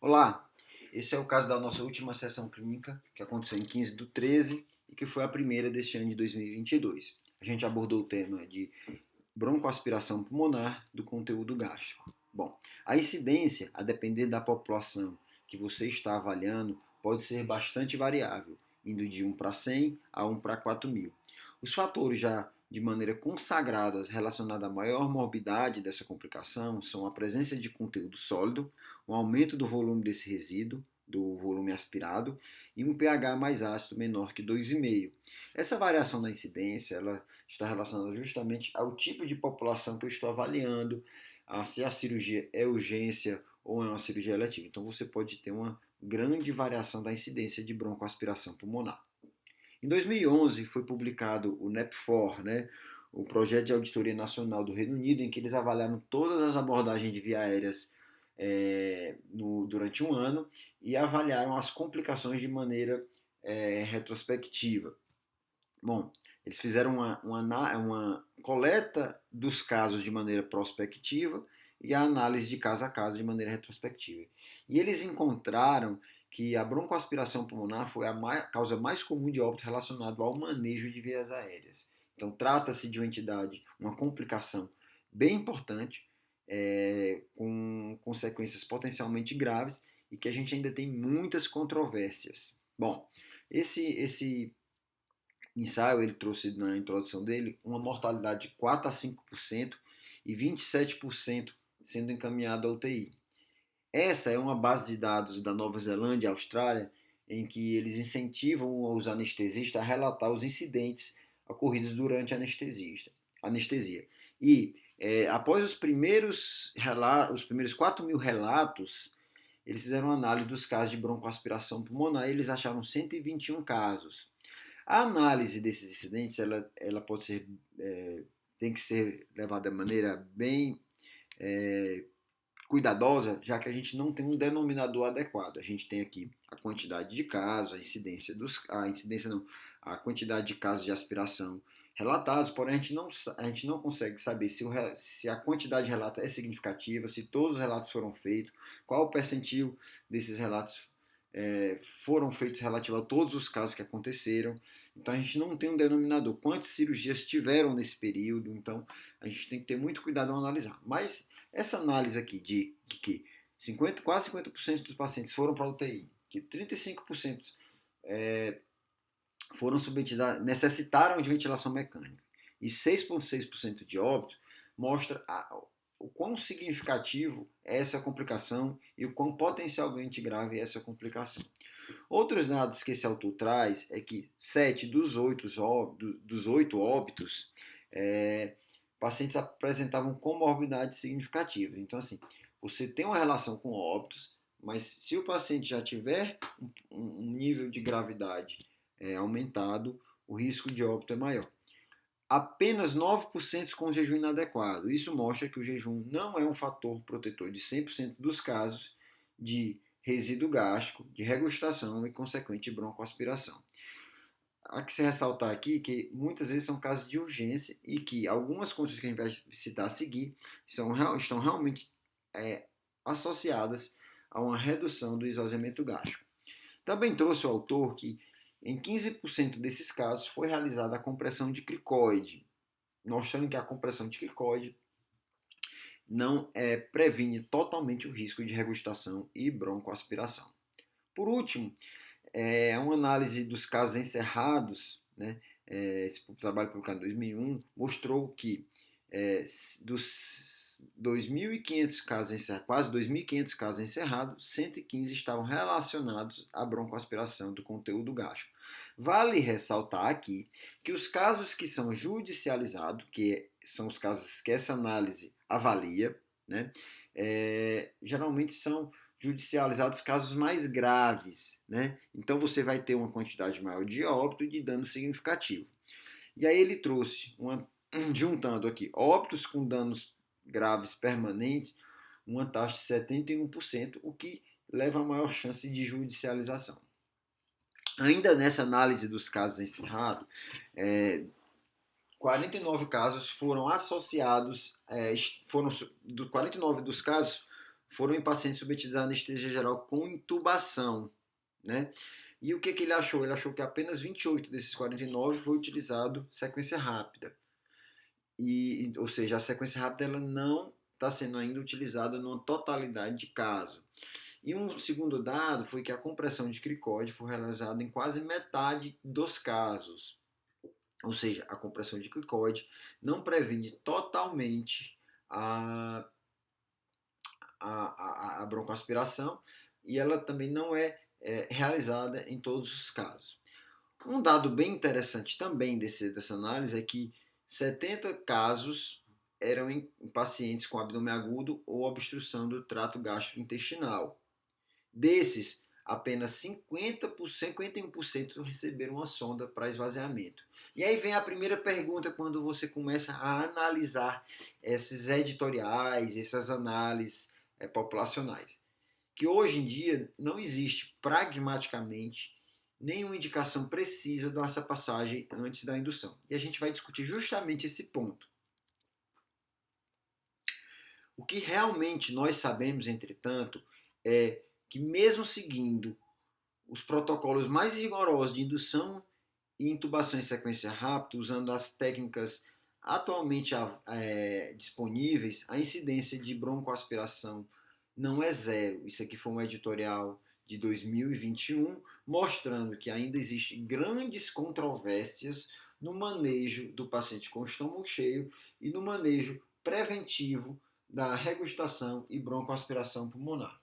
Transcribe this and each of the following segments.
Olá, esse é o caso da nossa última sessão clínica, que aconteceu em 15/13 e que foi a primeira deste ano de 2022. A gente abordou o tema de broncoaspiração pulmonar do conteúdo gástrico. Bom, a incidência, a depender da população que você está avaliando, pode ser bastante variável, indo de 1 para 100 a 1 para 4.000. Os fatores já de maneira consagradas relacionados à maior morbidade dessa complicação são a presença de conteúdo sólido, um aumento do volume desse resíduo, do volume aspirado, e um pH mais ácido menor que 2,5. Essa variação da incidência ela está relacionada justamente ao tipo de população que eu estou avaliando, se a cirurgia é urgência ou é uma cirurgia eletiva. Então você pode ter uma grande variação da incidência de broncoaspiração pulmonar. Em 2011 foi publicado o NEPFOR, né, o Projeto de Auditoria Nacional do Reino Unido, em que eles avaliaram todas as abordagens de via aéreas durante um ano e avaliaram as complicações de maneira retrospectiva. Bom, eles fizeram uma coleta dos casos de maneira prospectiva e a análise de caso a caso de maneira retrospectiva. E eles encontraram que a broncoaspiração pulmonar foi a causa mais comum de óbito relacionado ao manejo de vias aéreas. Então, trata-se de uma entidade, uma complicação bem importante, com consequências potencialmente graves e que a gente ainda tem muitas controvérsias. Bom, esse ensaio ele trouxe na introdução dele uma mortalidade de 4 a 5% e 27% sendo encaminhado à UTI. Essa é uma base de dados da Nova Zelândia e Austrália em que eles incentivam os anestesistas a relatar os incidentes ocorridos durante a anestesia. E após os primeiros 4.000 relatos, eles fizeram uma análise dos casos de broncoaspiração pulmonar e eles acharam 121 casos. A análise desses incidentes ela pode ser, tem que ser levada de maneira bem cuidadosa, já que a gente não tem um denominador adequado. A gente tem aqui a quantidade de casos, a quantidade de casos de aspiração relatados, porém a gente não consegue saber se a quantidade de relatos é significativa, se todos os relatos foram feitos, qual o percentil desses relatos foram feitos relativo a todos os casos que aconteceram. Então a gente não tem um denominador. Quantas cirurgias tiveram nesse período? Então a gente tem que ter muito cuidado ao analisar. Mas essa análise aqui de que quase 50% dos pacientes foram para a UTI, que 35% foram necessitaram de ventilação mecânica e 6,6% de óbito, mostra o quão significativo é essa complicação e o quão potencialmente grave é essa complicação. Outros dados que esse autor traz é que 7 dos 8 óbitos, pacientes apresentavam comorbidade significativa. Então, assim, você tem uma relação com óbitos, mas se o paciente já tiver um nível de gravidade aumentado, o risco de óbito é maior. Apenas 9% com jejum inadequado. Isso mostra que o jejum não é um fator protetor de 100% dos casos de resíduo gástrico, de regurgitação e consequente broncoaspiração. Há que se ressaltar aqui que muitas vezes são casos de urgência e que algumas condições que a gente vai citar a seguir estão realmente associadas a uma redução do esvaziamento gástrico. Também trouxe o autor que em 15% desses casos foi realizada a compressão de cricoide, mostrando que a compressão de cricoide não previne totalmente o risco de regurgitação e broncoaspiração. Por último, uma análise dos casos encerrados, né, esse trabalho publicado em 2001, mostrou que dos 2.500 casos encerrados, quase 2.500 casos encerrados, 115 estavam relacionados à broncoaspiração do conteúdo gástrico. Vale ressaltar aqui que os casos que são judicializados, que são os casos que essa análise avalia, né, geralmente são judicializados casos mais graves, né? Então você vai ter uma quantidade maior de óbito e de dano significativo. E aí ele trouxe, juntando aqui, óbitos com danos graves permanentes, uma taxa de 71%, o que leva a maior chance de judicialização. Ainda nessa análise dos casos encerrados, 49 casos foram associados, 49 dos casos foram em pacientes submetidos à anestesia geral com intubação, né? E o que ele achou? Ele achou que apenas 28 desses 49 foi utilizado sequência rápida. Ou seja, a sequência rápida ela não está sendo ainda utilizada numa totalidade de casos. E um segundo dado foi que a compressão de cricoide foi realizada em quase metade dos casos. Ou seja, a compressão de cricoide não previne totalmente a broncoaspiração e ela também não é realizada em todos os casos. Um dado bem interessante também dessa análise é que 70 casos eram em pacientes com abdômen agudo ou obstrução do trato gastrointestinal. Desses, apenas 51% receberam uma sonda para esvaziamento. E aí vem a primeira pergunta quando você começa a analisar esses editoriais, essas análises populacionais. Que hoje em dia não existe pragmaticamente nenhuma indicação precisa dessa passagem antes da indução. E a gente vai discutir justamente esse ponto. O que realmente nós sabemos, entretanto, é que mesmo seguindo os protocolos mais rigorosos de indução e intubação em sequência rápida, usando as técnicas atualmente disponíveis, a incidência de broncoaspiração não é zero. Isso aqui foi um editorial de 2021, mostrando que ainda existem grandes controvérsias no manejo do paciente com estômago cheio e no manejo preventivo da regurgitação e broncoaspiração pulmonar.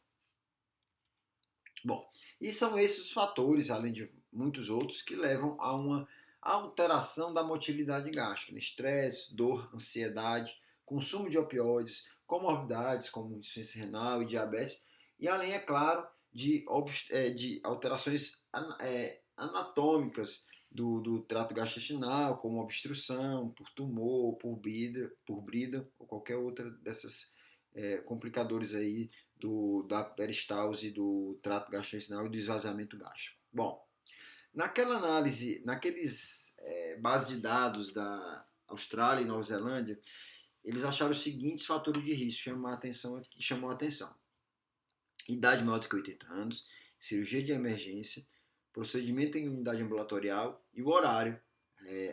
Bom, e são esses os fatores, além de muitos outros, que levam a uma alteração da motilidade gástrica, estresse, dor, ansiedade, consumo de opioides, comorbidades como insuficiência renal e diabetes, e além, é claro, de alterações anatômicas do trato gastrointestinal, como obstrução, por tumor, por brida ou qualquer outra dessas complicadores aí da peristalse, do trato gastrointestinal e do esvaziamento gástrico. Bom, naquela análise, naqueles bases de dados da Austrália e Nova Zelândia, eles acharam os seguintes fatores de risco que chamou a atenção. Idade maior do que 80 anos, cirurgia de emergência, procedimento em unidade ambulatorial e o horário,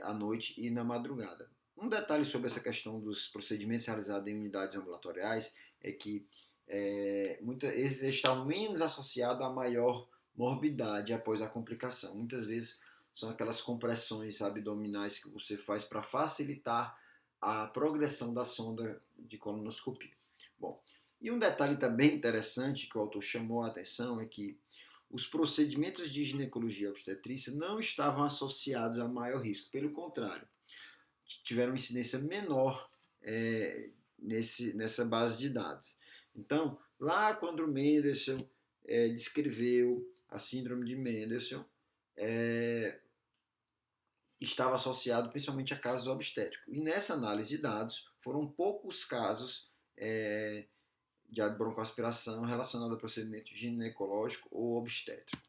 à noite e na madrugada. Um detalhe sobre essa questão dos procedimentos realizados em unidades ambulatoriais é que eles estão menos associados a maior morbidade após a complicação. Muitas vezes são aquelas compressões abdominais que você faz para facilitar a progressão da sonda de colonoscopia. Bom, e um detalhe também interessante que o autor chamou a atenção é que os procedimentos de ginecologia e obstetrícia não estavam associados a maior risco, pelo contrário, tiveram incidência menor nessa base de dados. Então, lá quando o Mendelssohn descreveu a síndrome de Mendelssohn, estava associado principalmente a casos obstétricos. E nessa análise de dados, foram poucos casos de broncoaspiração relacionado a procedimento ginecológico ou obstétrico.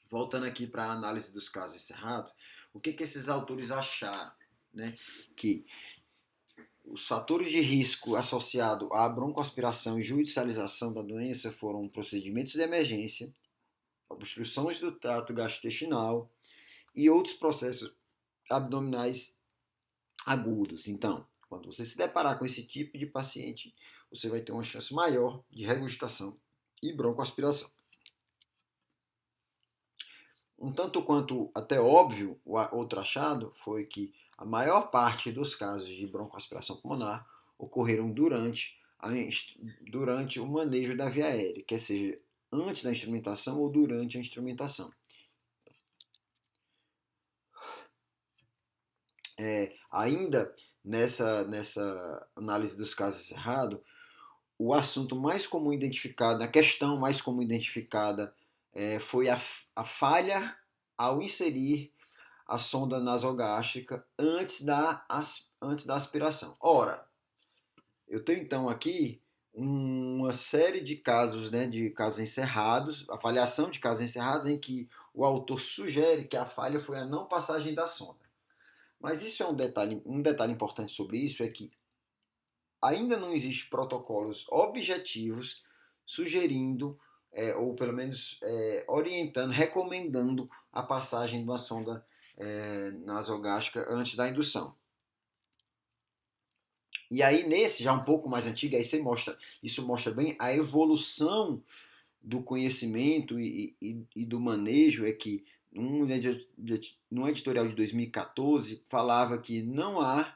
Voltando aqui para a análise dos casos encerrados, o que esses autores acharam? Né? Que os fatores de risco associados à broncoaspiração e judicialização da doença foram procedimentos de emergência, obstruções do trato gastrointestinal e outros processos abdominais agudos. Então, quando você se deparar com esse tipo de paciente, você vai ter uma chance maior de regurgitação e broncoaspiração. Um tanto quanto até óbvio, o outro achado foi que a maior parte dos casos de broncoaspiração pulmonar ocorreram durante o manejo da via aérea, quer seja antes da instrumentação ou durante a instrumentação. Ainda nessa análise dos casos encerrados, o assunto mais comum identificado, a questão mais comum identificada foi a falha ao inserir a sonda nasogástrica antes da aspiração. Ora, eu tenho então aqui uma série de casos, de casos encerrados, avaliação de casos encerrados em que o autor sugere que a falha foi a não passagem da sonda. Mas isso é um detalhe importante sobre isso é que ainda não existe protocolos objetivos sugerindo, ou pelo menos orientando, recomendando a passagem de uma sonda nasogástrica antes da indução. E aí, nesse, já um pouco mais antigo, aí isso mostra bem a evolução do conhecimento e do manejo, é que num editorial de 2014 falava que não há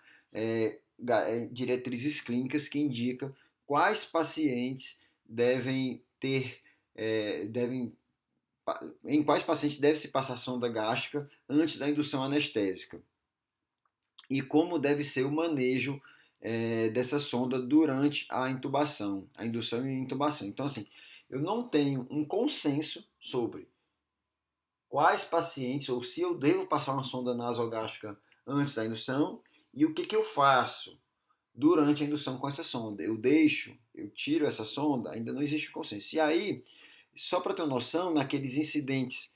diretrizes clínicas que indicam quais pacientes devem ter, em quais pacientes deve se passar sonda gástrica antes da indução anestésica e como deve ser o manejo dessa sonda durante a intubação, a indução e a intubação. Então, assim, eu não tenho um consenso sobre quais pacientes ou se eu devo passar uma sonda nasogástrica antes da indução e o que eu faço durante a indução com essa sonda. Eu tiro essa sonda, ainda não existe consenso. E aí, só para ter noção, naqueles incidentes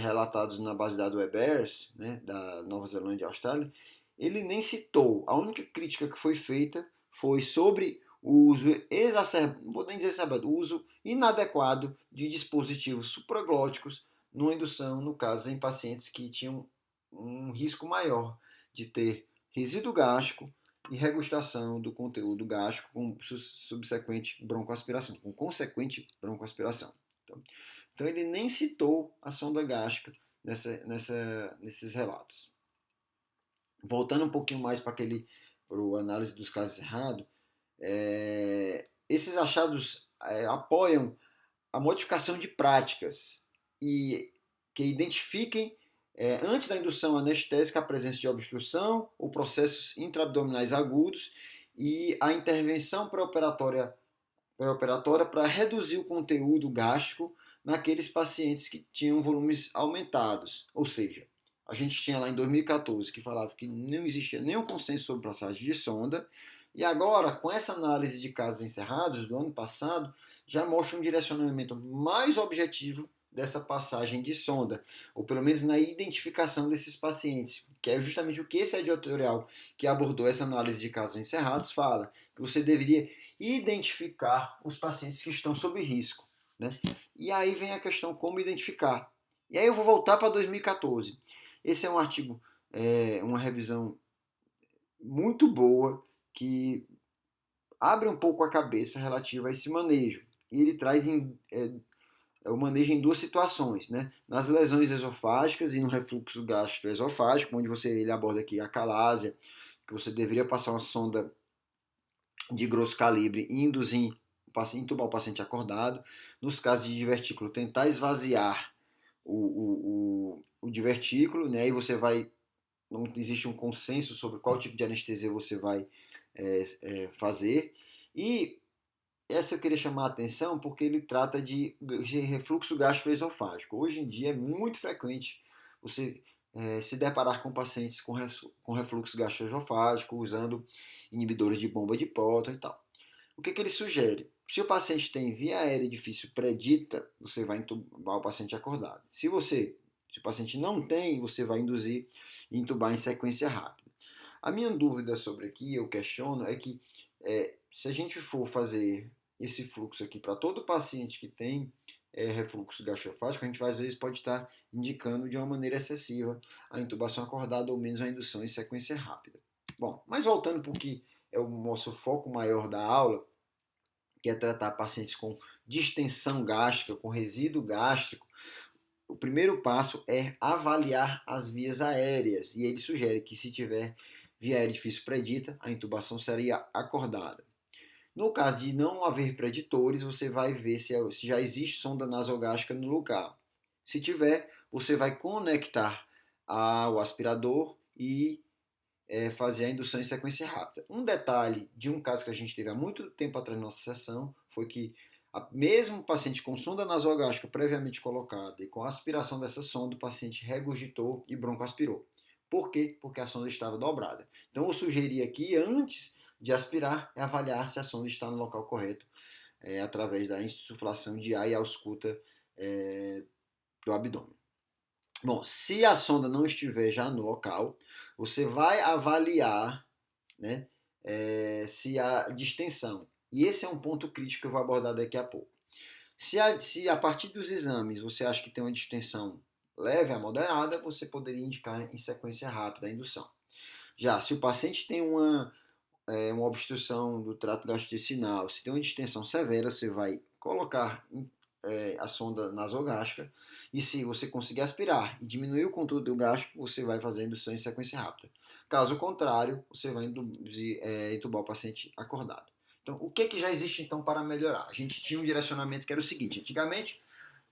relatados na base de dados WebERS, né, da Nova Zelândia e Austrália, ele nem citou. A única crítica que foi feita foi sobre o uso não vou nem dizer exacerbado, o uso inadequado de dispositivos supraglóticos numa indução, no caso, em pacientes que tinham um risco maior de ter resíduo gástrico e regustação do conteúdo gástrico com subsequente broncoaspiração, com consequente broncoaspiração. Então ele nem citou a sonda gástrica nesses relatos. Voltando um pouquinho mais para a análise dos casos errados, esses achados apoiam a modificação de práticas e que identifiquem antes da indução anestésica a presença de obstrução ou processos intraabdominais agudos e a intervenção pré-operatória para reduzir o conteúdo gástrico naqueles pacientes que tinham volumes aumentados. Ou seja, a gente tinha lá em 2014 que falava que não existia nenhum consenso sobre passagem de sonda, e agora, com essa análise de casos encerrados do ano passado, já mostra um direcionamento mais objetivo dessa passagem de sonda, ou pelo menos na identificação desses pacientes, que é justamente o que esse editorial que abordou essa análise de casos encerrados fala, que você deveria identificar os pacientes que estão sob risco, né? E aí vem a questão como identificar. E aí eu vou voltar para 2014. Esse é um artigo, uma revisão muito boa que abre um pouco a cabeça relativa a esse manejo. E ele traz o manejo em duas situações, né? Nas lesões esofágicas e no refluxo gastroesofágico, onde ele aborda aqui a calásia, que você deveria passar uma sonda de grosso calibre e induzir intubar o paciente acordado. Nos casos de divertículo, tentar esvaziar o divertículo, né? E você vai, não existe um consenso sobre qual tipo de anestesia você vai fazer. E essa eu queria chamar a atenção porque ele trata de refluxo gastroesofágico. Hoje em dia é muito frequente você se deparar com pacientes com refluxo gastroesofágico usando inibidores de bomba de próton e tal. O que ele sugere? Se o paciente tem via aérea difícil predita, você vai intubar o paciente acordado. Se o paciente não tem, você vai induzir e intubar em sequência rápida. A minha dúvida sobre aqui, eu questiono, é que se a gente for fazer esse fluxo aqui para todo paciente que tem refluxo gastroesofágico, a gente às vezes pode estar indicando de uma maneira excessiva a intubação acordada ou menos a indução em sequência rápida. Bom, mas voltando para o que é o nosso foco maior da aula, que é tratar pacientes com distensão gástrica, com resíduo gástrico, o primeiro passo é avaliar as vias aéreas. E ele sugere que se tiver via aérea difícil predita, a intubação seria acordada. No caso de não haver preditores, você vai ver se já existe sonda nasogástrica no lugar. Se tiver, você vai conectar ao aspirador e fazer a indução em sequência rápida. Um detalhe de um caso que a gente teve há muito tempo atrás na nossa sessão foi que mesmo o paciente com sonda nasogástrica previamente colocada e com a aspiração dessa sonda, o paciente regurgitou e broncoaspirou. Por quê? Porque a sonda estava dobrada. Então eu sugeri aqui, antes de aspirar, avaliar se a sonda está no local correto, através da insuflação de ar e ausculta do abdômen. Bom, se a sonda não estiver já no local, você vai avaliar, né, se há distensão. E esse é um ponto crítico que eu vou abordar daqui a pouco. Se a partir dos exames você acha que tem uma distensão leve a moderada, você poderia indicar em sequência rápida a indução. Já se o paciente tem uma obstrução do trato gastrointestinal, se tem uma distensão severa, você vai colocar a sonda nasogástrica, e se você conseguir aspirar e diminuir o conteúdo gástrico, você vai fazer a indução em sequência rápida. Caso contrário, você vai entubar o paciente acordado. Então, o que já existe então para melhorar? A gente tinha um direcionamento que era o seguinte: antigamente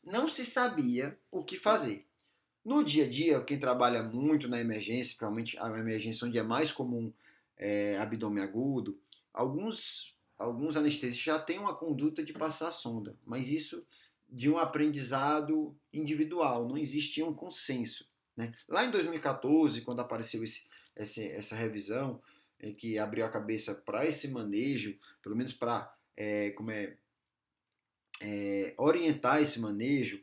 não se sabia o que fazer. No dia a dia, quem trabalha muito na emergência, provavelmente a emergência onde é mais comum abdômen agudo, alguns anestesistas já têm uma conduta de passar a sonda, mas isso de um aprendizado individual, não existia um consenso. Né? Lá em 2014, quando apareceu essa revisão, que abriu a cabeça para esse manejo, pelo menos para orientar esse manejo,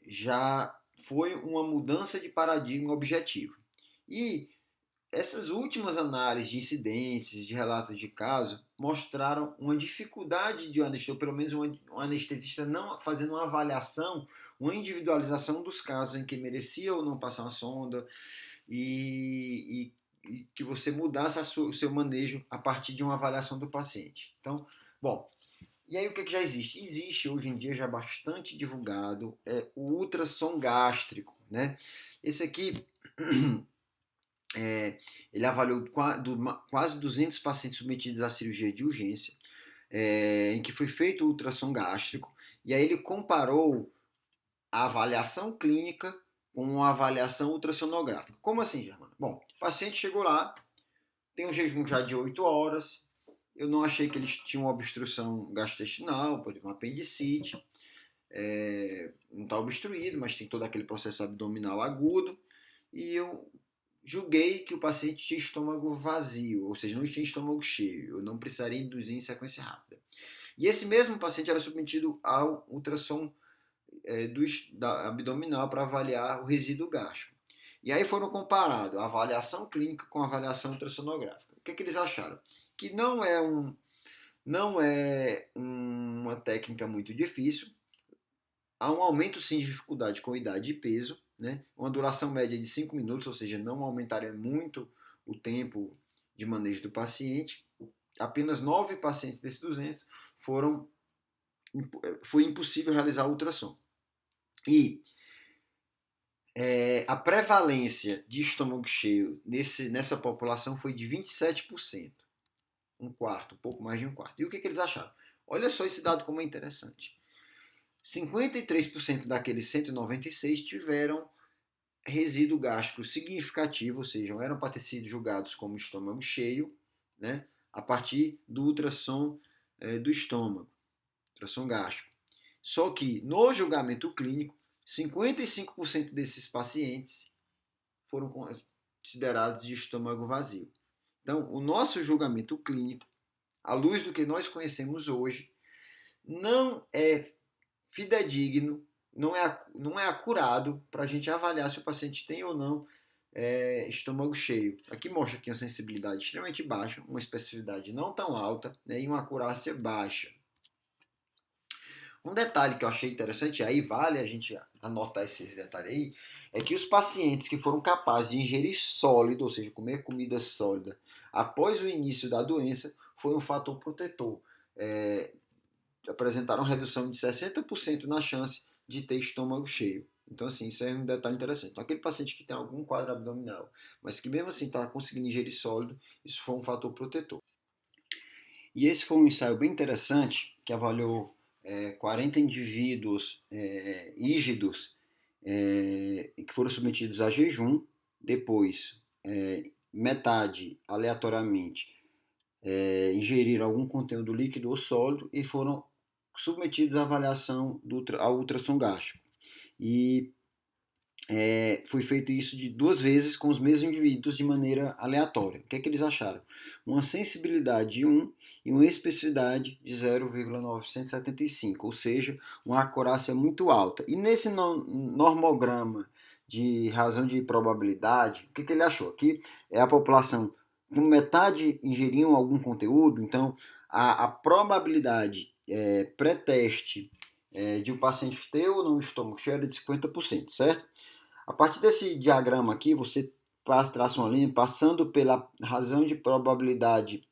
já foi uma mudança de paradigma objetivo. E essas últimas análises de incidentes, de relatos de caso, mostraram uma dificuldade de um anestesista, ou pelo menos um anestesista não fazendo uma avaliação, uma individualização dos casos em que merecia ou não passar uma sonda e que você mudasse o seu manejo a partir de uma avaliação do paciente. Então, bom, e aí o que já existe? Existe hoje em dia já bastante divulgado o ultrassom gástrico, né? Esse aqui ele avaliou quase 200 pacientes submetidos à cirurgia de urgência, em que foi feito o ultrassom gástrico, e aí ele comparou a avaliação clínica com a avaliação ultrassonográfica. Como assim, Germano? Bom, o paciente chegou lá, tem um jejum já de 8 horas, eu não achei que eles tinham uma obstrução gastrointestinal, pode ter uma apendicite, não está obstruído, mas tem todo aquele processo abdominal agudo, e eu julguei que o paciente tinha estômago vazio, ou seja, não tinha estômago cheio, eu não precisaria induzir em sequência rápida. E esse mesmo paciente era submetido ao ultrassom abdominal para avaliar o resíduo gástrico. E aí foram comparados a avaliação clínica com a avaliação ultrassonográfica. O que eles acharam? Que não é uma técnica muito difícil, há um aumento sim de dificuldade com idade e peso, né? Uma duração média de 5 minutos, ou seja, não aumentaria muito o tempo de manejo do paciente. Apenas 9 pacientes desses 200 foi impossível realizar o ultrassom. E a prevalência de estômago cheio nessa população foi de 27%. Um quarto, um pouco mais de um quarto. E o que eles acharam? Olha só esse dado como é interessante. 53% daqueles 196 tiveram resíduo gástrico significativo, ou seja, eram para ter sido julgados como estômago cheio, né, a partir do ultrassom do estômago, ultrassom gástrico. Só que no julgamento clínico, 55% desses pacientes foram considerados de estômago vazio. Então, o nosso julgamento clínico, à luz do que nós conhecemos hoje, não é fidedigno, não é acurado para a gente avaliar se o paciente tem ou não estômago cheio. Aqui mostra aqui uma sensibilidade extremamente baixa, uma especificidade não tão alta, né, e uma acurácia baixa. Um detalhe que eu achei interessante, aí vale a gente anotar esses detalhes aí, é que os pacientes que foram capazes de ingerir sólido, ou seja, comer comida sólida, após o início da doença, foi um fator protetor. Apresentaram redução de 60% na chance de ter estômago cheio. Então, assim, isso é um detalhe interessante. Então, aquele paciente que tem algum quadro abdominal, mas que mesmo assim está conseguindo ingerir sólido, isso foi um fator protetor. E esse foi um ensaio bem interessante, que avaliou 40 indivíduos rígidos que foram submetidos a jejum, depois metade aleatoriamente ingeriram algum conteúdo líquido ou sólido e foram submetidos à avaliação ao ultrassom gástrico. E foi feito isso de 2 vezes com os mesmos indivíduos de maneira aleatória. O que eles acharam? Uma sensibilidade de 1 e uma especificidade de 0,975, ou seja, uma acurácia muito alta. E nesse normograma de razão de probabilidade, o que ele achou? Que a população metade ingeriam algum conteúdo, então a probabilidade pré-teste de o paciente ter ou não estômago cheio era de 50%, certo? A partir desse diagrama aqui, você traça uma linha passando pela razão de probabilidade,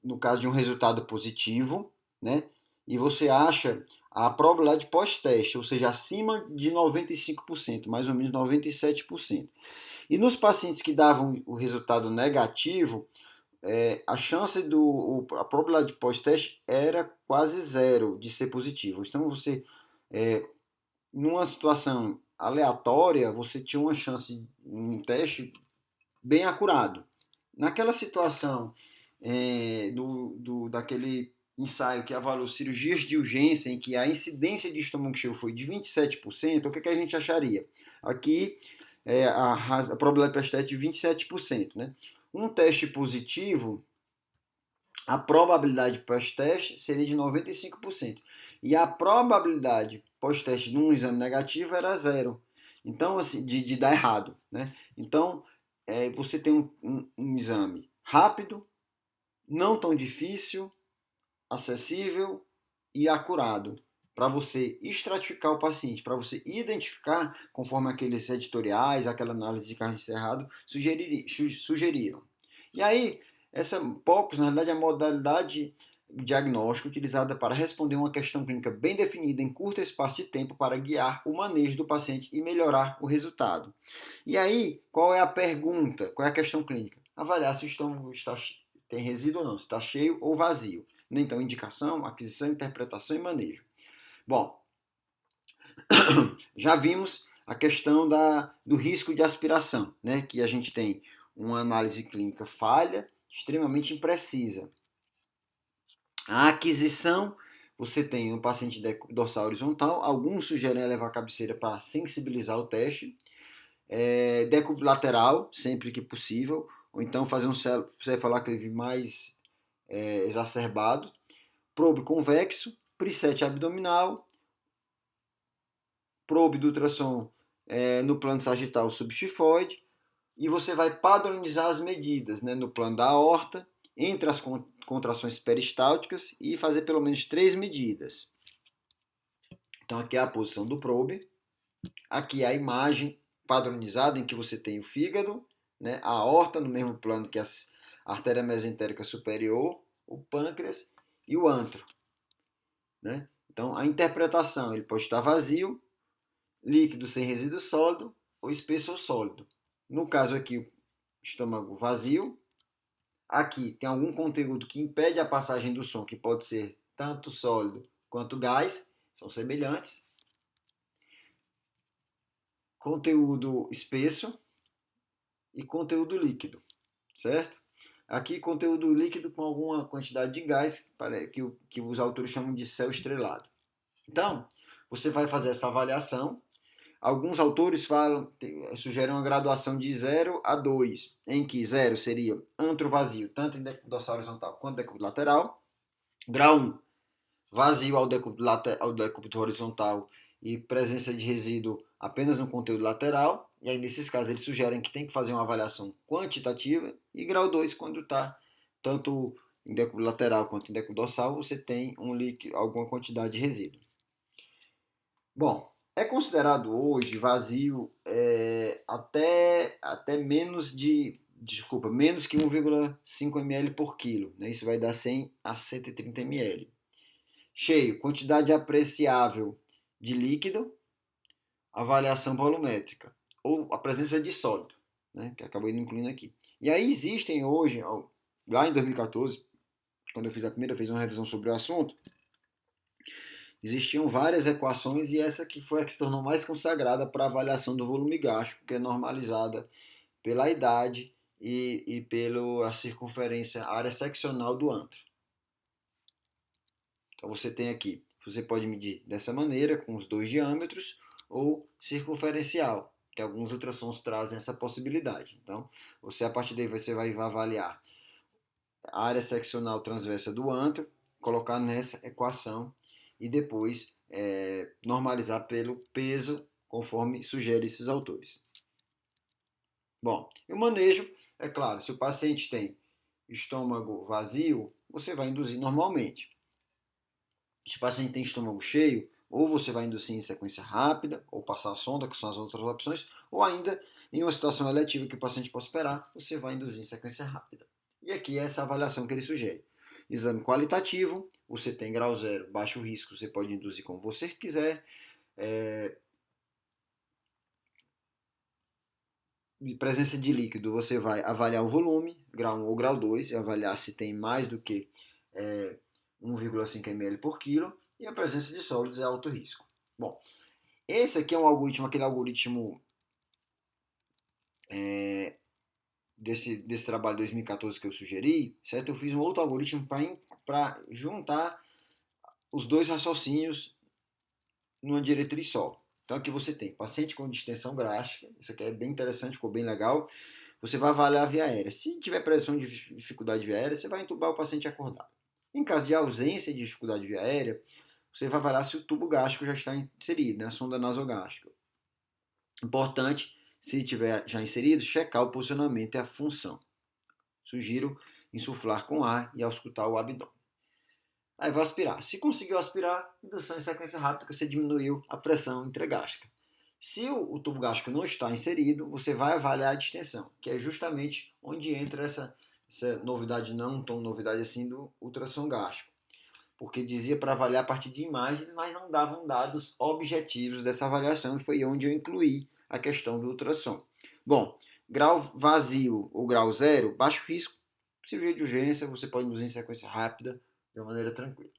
no caso de um resultado positivo, né? E você acha a probabilidade pós-teste, ou seja, acima de 95%, mais ou menos 97%. E nos pacientes que davam o resultado negativo, a probabilidade pós-teste era quase zero de ser positivo. Então, numa situação aleatória, você tinha uma chance, um teste bem acurado. Naquela situação daquele ensaio que avaliou cirurgias de urgência, em que a incidência de estômago cheio foi de 27%, o que a gente acharia? Aqui a probabilidade de teste de 27%. Né? Um teste positivo, a probabilidade pós-teste seria de 95%. E a probabilidade pós-teste num exame negativo era zero. Então, assim, de dar errado. Né? Então, você tem um exame rápido, não tão difícil, acessível e acurado para você estratificar o paciente, para você identificar, conforme aqueles editoriais, aquela análise de carne encerrado sugeriram. E aí, POCUS, na realidade, é a modalidade diagnóstica utilizada para responder uma questão clínica bem definida em curto espaço de tempo para guiar o manejo do paciente e melhorar o resultado. E aí, qual é a pergunta? Qual é a questão clínica? Avaliar se o estômago tem resíduo ou não, se está cheio ou vazio. Então, indicação, aquisição, interpretação e manejo. Bom, já vimos a questão do risco de aspiração, né? Que a gente tem uma análise clínica falha, extremamente imprecisa. A aquisição, você tem um paciente dorsal horizontal, alguns sugerem levar a cabeceira para sensibilizar o teste, decúbito lateral, sempre que possível, ou então fazer um cefaloclive mais exacerbado, probe convexo, preset abdominal, probe do ultrassom no plano sagital subxifoide, e você vai padronizar as medidas, né, no plano da aorta, entre as contrações peristálticas e fazer pelo menos 3 medidas. Então aqui é a posição do probe, aqui é a imagem padronizada em que você tem o fígado, né, a aorta no mesmo plano que a artéria mesentérica superior, o pâncreas e o antro. Né? Então a interpretação, ele pode estar vazio, líquido sem resíduo sólido ou espesso ou sólido. No caso aqui, o estômago vazio. Aqui tem algum conteúdo que impede a passagem do som, que pode ser tanto sólido quanto gás, são semelhantes. Conteúdo espesso e conteúdo líquido, certo? Aqui conteúdo líquido com alguma quantidade de gás, que os autores chamam de céu estrelado. Então, você vai fazer essa avaliação. Alguns autores sugerem uma graduação de 0 a 2, em que 0 seria antro vazio, tanto em decúbito dorsal horizontal quanto decúbito lateral. Grau 1, vazio ao decúbito horizontal e presença de resíduo apenas no conteúdo lateral. E aí, nesses casos, eles sugerem que tem que fazer uma avaliação quantitativa. E grau 2, quando está tanto em decúbito lateral quanto em decúbito dorsal, você tem alguma quantidade de resíduo. Bom, é considerado hoje vazio até menos que 1,5 ml por quilo. Né? Isso vai dar 100 a 130 ml. Cheio, quantidade apreciável de líquido, avaliação volumétrica, ou a presença de sólido, né? Que acabei incluindo aqui. E aí existem hoje, lá em 2014, quando eu fiz a primeira vez uma revisão sobre o assunto, existiam várias equações e essa que foi a que se tornou mais consagrada para a avaliação do volume gástrico, que é normalizada pela idade e pela circunferência, a área seccional do antro. Então você tem aqui, você pode medir dessa maneira, com os dois diâmetros, ou circunferencial, que alguns ultrassons trazem essa possibilidade. Então, a partir daí você vai avaliar a área seccional transversa do antro, colocar nessa equação e depois normalizar pelo peso, conforme sugere esses autores. Bom, o manejo É claro, se o paciente tem estômago vazio, você vai induzir normalmente. Se o paciente tem estômago cheio, ou você vai induzir em sequência rápida, ou passar a sonda, que são as outras opções, ou ainda, em uma situação eletiva que o paciente possa esperar, você vai induzir em sequência rápida. E aqui é essa avaliação que ele sugere. Exame qualitativo, você tem grau zero, baixo risco, você pode induzir como você quiser. Presença de líquido, você vai avaliar o volume, grau 1 ou grau 2, e avaliar se tem mais do que 1,5 ml por quilo, e a presença de sólidos é alto risco. Bom, esse aqui é um algoritmo, aquele algoritmo desse trabalho de 2014 que eu sugeri, certo? Eu fiz um outro algoritmo para juntar os dois raciocínios numa diretriz só. Então aqui você tem paciente com distensão gástrica, isso aqui é bem interessante, ficou bem legal. Você vai avaliar a via aérea. Se tiver pressão de dificuldade de via aérea, você vai entubar o paciente acordado. Em caso de ausência de dificuldade de via aérea, você vai avaliar se o tubo gástrico já está inserido, né, a sonda nasogástrica. Importante, se tiver já inserido, checar o posicionamento e a função. Sugiro insuflar com ar e auscultar o abdômen. Aí vai aspirar. Se conseguiu aspirar, indução em sequência rápida, que você diminuiu a pressão intragástrica. Se o tubo gástrico não está inserido, você vai avaliar a distensão, que é justamente onde entra essa novidade, não tão novidade assim, do ultrassom gástrico. Porque dizia para avaliar a partir de imagens, mas não davam dados objetivos dessa avaliação, e foi onde eu incluí a questão do ultrassom. Bom, grau vazio ou grau zero, baixo risco, cirurgia de urgência, você pode induzir em sequência rápida, de uma maneira tranquila.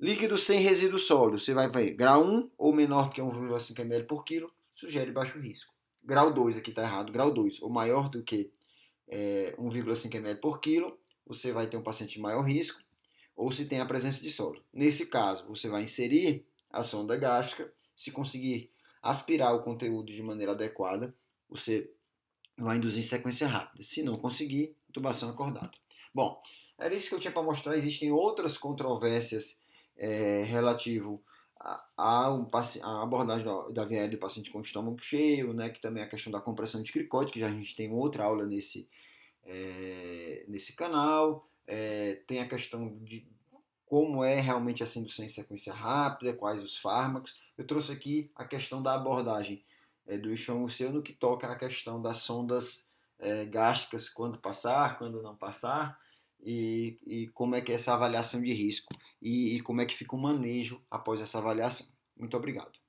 Líquido sem resíduo sólido, você vai ver grau 1 ou menor que 1,5 ml por quilo, sugere baixo risco. Grau 2, aqui está errado, grau 2 ou maior do que 1,5 ml por quilo, você vai ter um paciente de maior risco, ou se tem a presença de sólido. Nesse caso, você vai inserir a sonda gástrica, se conseguir aspirar o conteúdo de maneira adequada, você vai induzir sequência rápida. Se não conseguir, intubação acordada. Bom, era isso que eu tinha para mostrar. Existem outras controvérsias relativo à abordagem da via aérea do paciente com estômago cheio, né, que também é a questão da compressão anticricótica, que já a gente tem outra aula nesse canal. Tem a questão de como é realmente essa indução em sequência rápida, quais os fármacos. Eu trouxe aqui a questão da abordagem do estômago cheio no que toca à questão das sondas gástricas, quando passar, quando não passar, e como é que é essa avaliação de risco e como é que fica o manejo após essa avaliação. Muito obrigado.